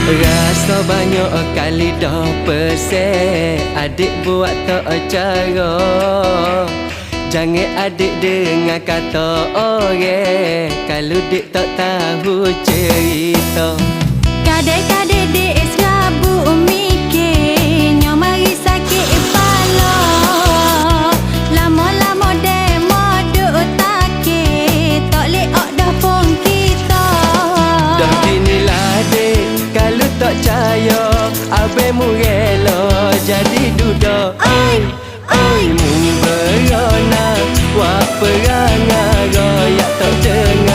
Rasa banyak kali dah pesek, adik buat tak cara. Jangan adik dengar kata orang kalau dik tak tahu cerita. Kadek-kadek dek serabu mikir, nyo mari sakit kepala. Lama-lama dek moduk takir, tak leok dah pun kita. Dah ginilah dek, kalau tak percaya abemu rela jadi duda. Oi mu berona, wak perangai royak tak dengar.